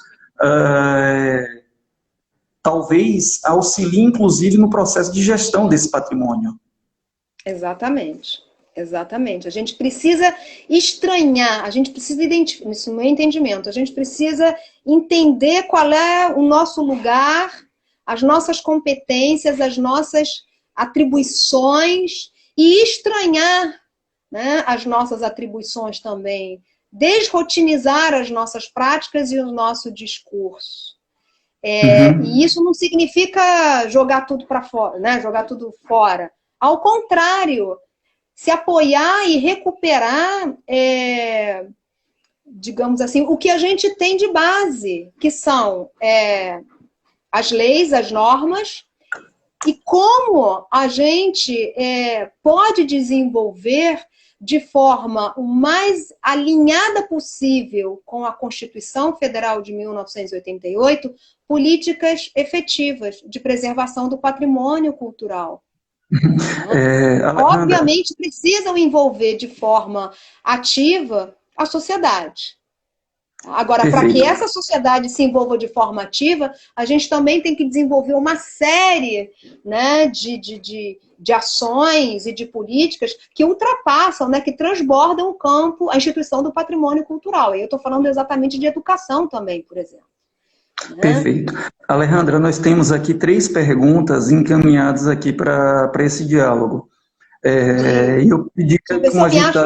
talvez auxilie, inclusive, no processo de gestão desse patrimônio. Exatamente. Exatamente. A gente precisa estranhar, a gente precisa identificar, isso no meu entendimento, a gente precisa entender qual é o nosso lugar, as nossas competências, as nossas atribuições e estranhar, né, as nossas atribuições também, desrotinizar as nossas práticas e o nosso discurso. E isso não significa jogar tudo para fora, né, jogar tudo fora. Ao contrário, se apoiar e recuperar, digamos assim, o que a gente tem de base, que são as leis, as normas, e como a gente pode desenvolver de forma o mais alinhada possível com a Constituição Federal de 1988, políticas efetivas de preservação do patrimônio cultural. Obviamente precisam envolver de forma ativa a sociedade. Agora, para que essa sociedade se envolva de forma ativa, a gente também tem que desenvolver uma série, né, de ações e de políticas que ultrapassam, né, que transbordam o campo, a instituição do patrimônio cultural. E eu estou falando exatamente de educação também, por exemplo. Perfeito. Alejandra, nós temos aqui 3 perguntas encaminhadas aqui para esse diálogo. Eu pedi que a gente...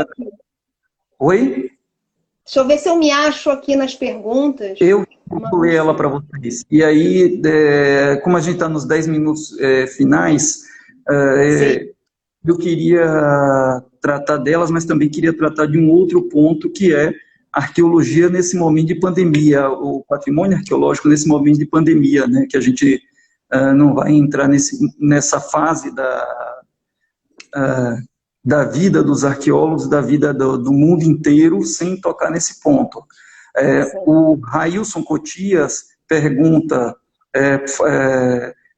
Oi? Deixa eu ver se eu me acho aqui nas perguntas. Eu vou ler ela para vocês. E aí, como a gente está nos 10 minutos finais, eu queria tratar delas, mas também queria tratar de um outro ponto, que é arqueologia nesse momento de pandemia, o patrimônio arqueológico nesse momento de pandemia, né, que a gente não vai entrar nessa fase da vida dos arqueólogos, da vida do mundo inteiro, sem tocar nesse ponto. O Railson Cotias pergunta,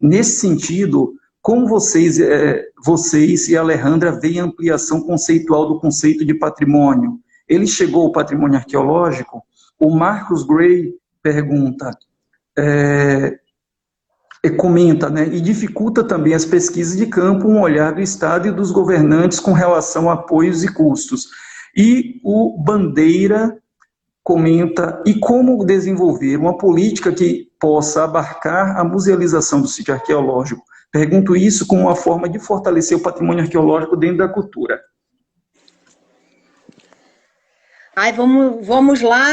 nesse sentido, como vocês e a Alejandra veem a ampliação conceitual do conceito de patrimônio? Ele chegou ao patrimônio arqueológico? O Marcos Gray pergunta, comenta, né, e dificulta também as pesquisas de campo um olhar do Estado e dos governantes com relação a apoios e custos. E o Bandeira comenta, e como desenvolver uma política que possa abarcar a musealização do sítio arqueológico? Pergunto isso como uma forma de fortalecer o patrimônio arqueológico dentro da cultura. Vamos lá,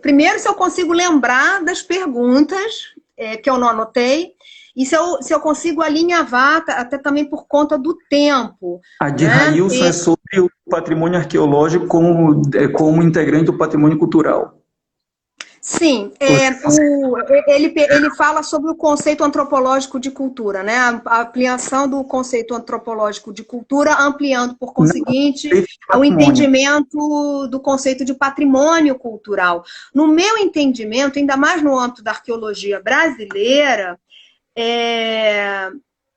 primeiro se eu consigo lembrar das perguntas, que eu não anotei, e se eu consigo alinhavar, até também por conta do tempo. A de Railson é sobre o patrimônio arqueológico como integrante do patrimônio cultural. Sim, ele fala sobre o conceito antropológico de cultura, né? A ampliação do conceito antropológico de cultura, ampliando, por conseguinte, o entendimento do conceito de patrimônio cultural. No meu entendimento, ainda mais no âmbito da arqueologia brasileira,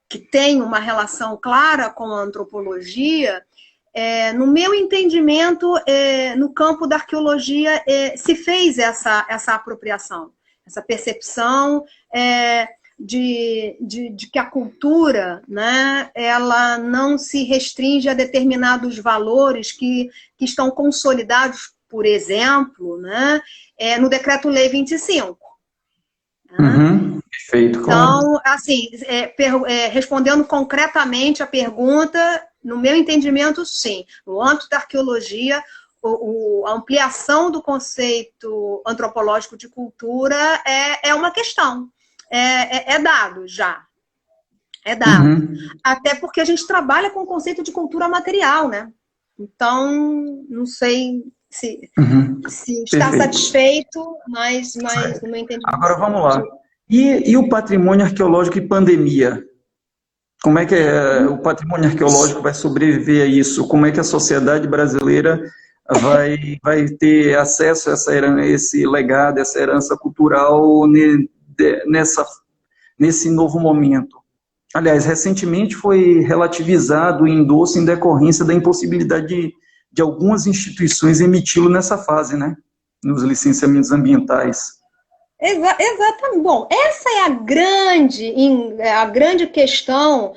que tem uma relação clara com a antropologia, no meu entendimento, no campo da arqueologia, se fez essa apropriação, essa percepção de que a cultura, né, ela não se restringe a determinados valores que estão consolidados, por exemplo, né, no Decreto-Lei 25. Uhum, perfeito. Então, assim, respondendo concretamente a pergunta, no meu entendimento, sim. No âmbito da arqueologia, a ampliação do conceito antropológico de cultura é uma questão. É dado já. É dado. Uhum. Até porque a gente trabalha com o conceito de cultura material, né? Então, não sei se está satisfeito, mas no meu entendimento... Agora vamos lá. E o patrimônio arqueológico e pandemia? Como é que o patrimônio arqueológico vai sobreviver a isso? Como é que a sociedade brasileira vai ter acesso a esse legado, essa herança cultural nesse novo momento? Aliás, recentemente foi relativizado o endosso em decorrência da impossibilidade de algumas instituições emiti-lo nessa fase, né? Nos licenciamentos ambientais. Exatamente. Bom, essa é a grande questão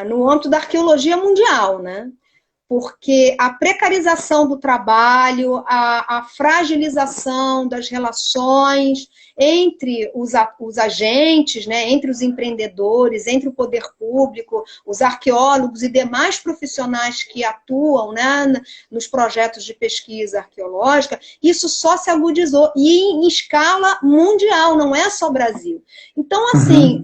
no âmbito da arqueologia mundial, né? Porque a precarização do trabalho, a fragilização das relações entre os agentes, né, entre os empreendedores, entre o poder público, os arqueólogos e demais profissionais que atuam, né, nos projetos de pesquisa arqueológica, isso só se agudizou, e em escala mundial, não é só Brasil. Então, assim,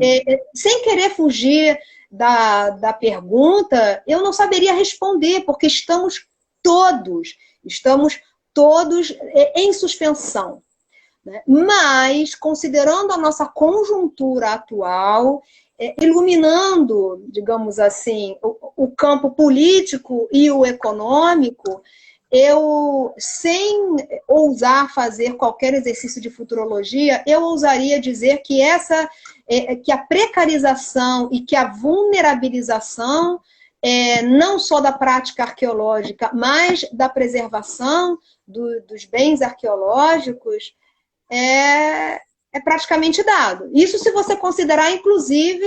sem querer fugir da pergunta, eu não saberia responder, porque estamos todos em suspensão. Né? Mas, considerando a nossa conjuntura atual, iluminando, digamos assim, o campo político e o econômico, eu, sem ousar fazer qualquer exercício de futurologia, eu ousaria dizer que que a precarização e que a vulnerabilização, não só da prática arqueológica, mas da preservação dos bens arqueológicos, é praticamente dado. Isso se você considerar, inclusive,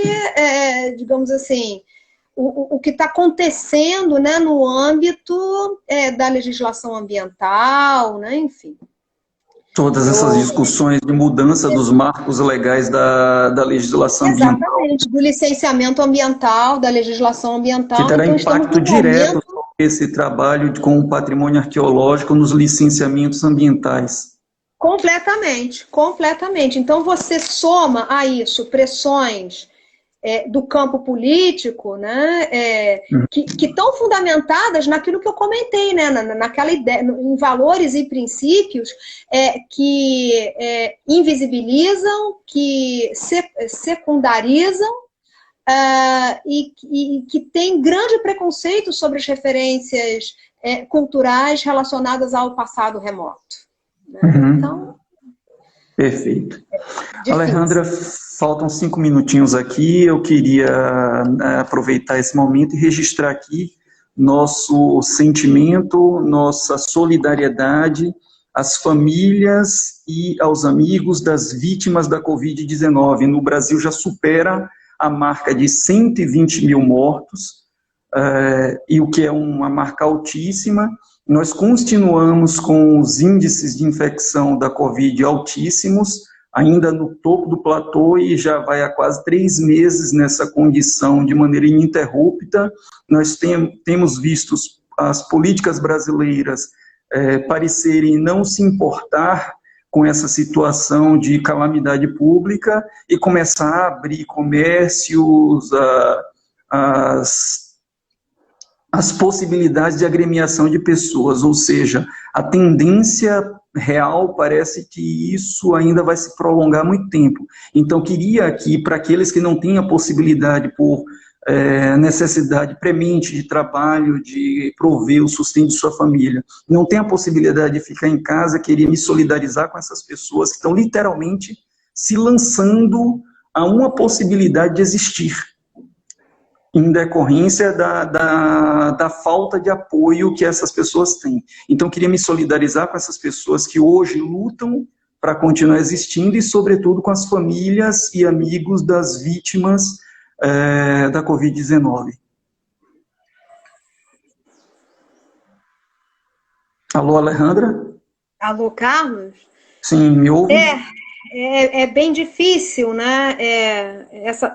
digamos assim, o que está acontecendo, né, no âmbito da legislação ambiental, né, enfim. Todas essas discussões de mudança dos marcos legais da legislação ambiental. Exatamente, do licenciamento ambiental, da legislação ambiental. Que terá impacto direto sobre esse trabalho com o patrimônio arqueológico nos licenciamentos ambientais. Completamente, completamente. Então, você soma a isso pressões do campo político, né, que estão fundamentadas naquilo que eu comentei, né, naquela ideia, em valores e princípios que invisibilizam, que secundarizam, e que tem grande preconceito sobre as referências culturais relacionadas ao passado remoto. Né? Então, perfeito. Alejandra, faltam 5 minutinhos aqui. Eu queria aproveitar esse momento e registrar aqui nosso sentimento, nossa solidariedade às famílias e aos amigos das vítimas da Covid-19. No Brasil já supera a marca de 120 mil mortos, e o que é uma marca altíssima. Nós continuamos com os índices de infecção da Covid altíssimos, ainda no topo do platô, e já vai há quase 3 meses nessa condição de maneira ininterrupta. Nós temos visto as políticas brasileiras parecerem não se importar com essa situação de calamidade pública e começar a abrir comércios, as possibilidades de agremiação de pessoas, ou seja, a tendência real parece que isso ainda vai se prolongar muito tempo. Então, queria aqui, para aqueles que não têm a possibilidade por necessidade premente de trabalho, de prover o sustento de sua família, não tem a possibilidade de ficar em casa, queria me solidarizar com essas pessoas que estão literalmente se lançando a uma possibilidade de existir, em decorrência da falta de apoio que essas pessoas têm. Então, queria me solidarizar com essas pessoas que hoje lutam para continuar existindo e, sobretudo, com as famílias e amigos das vítimas da Covid-19. Alô, Alejandra? Alô, Carlos? Sim, me ouve? É bem difícil, né?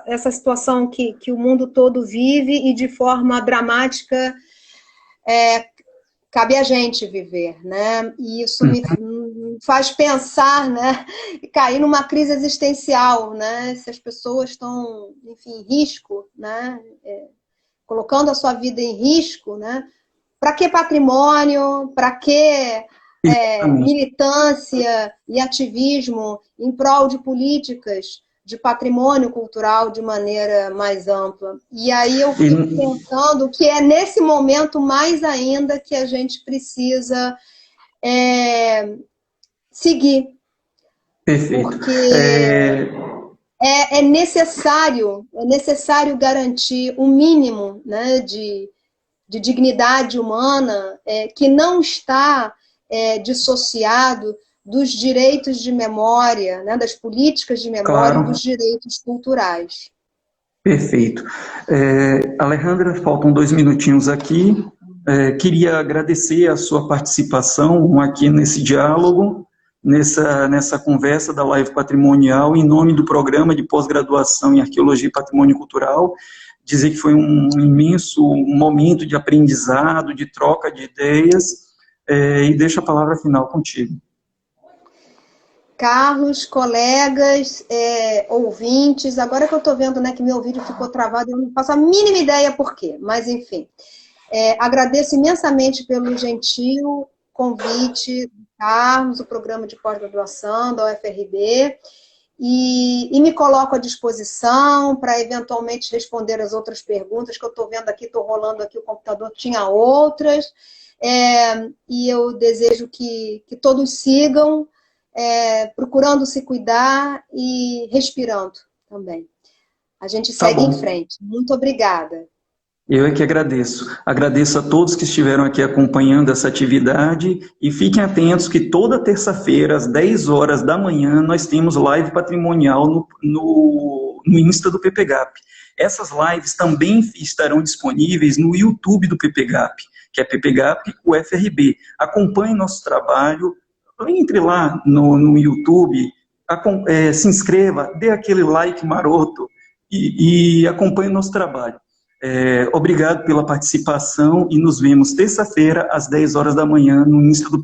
Essa situação que o mundo todo vive e de forma dramática cabe a gente viver, né? E isso me faz pensar, né? E cair numa crise existencial, né? Se as pessoas estão, enfim, em risco, né? Colocando a sua vida em risco, né? Para que patrimônio? Para que militância e ativismo em prol de políticas de patrimônio cultural de maneira mais ampla? E aí eu fico pensando que é nesse momento mais ainda que a gente precisa seguir. Perfeito. Porque é necessário garantir um mínimo, né, de dignidade humana que não está dissociado dos direitos de memória, né, das políticas de memória, claro, e dos direitos culturais. Perfeito. Alejandra, faltam 2 minutinhos aqui. Queria agradecer a sua participação aqui nesse diálogo, nessa conversa da Live Patrimonial, em nome do Programa de Pós-Graduação em Arqueologia e Patrimônio Cultural. Dizer que foi um imenso momento de aprendizado, de troca de ideias, e deixo a palavra final contigo. Carlos, colegas, ouvintes, agora que eu estou vendo, né, que meu vídeo ficou travado, eu não faço a mínima ideia por quê, mas enfim. Agradeço imensamente pelo gentil convite do Carlos, o programa de pós-graduação da UFRB, e me coloco à disposição para eventualmente responder as outras perguntas que eu estou vendo aqui, estou rolando aqui o computador, tinha outras, e eu desejo que todos sigam procurando se cuidar e respirando também. A gente segue em frente. Muito obrigada. Eu é que agradeço. Agradeço a todos que estiveram aqui acompanhando essa atividade e fiquem atentos que toda terça-feira, às 10 horas da manhã, nós temos live patrimonial no Insta do PPGAP. Essas lives também estarão disponíveis no YouTube do PPGAP, que é PPGAP UFRB. Acompanhe nosso trabalho, entre lá no YouTube, se inscreva, dê aquele like maroto e acompanhe nosso trabalho. Obrigado pela participação e nos vemos terça-feira, às 10 horas da manhã, no Insta do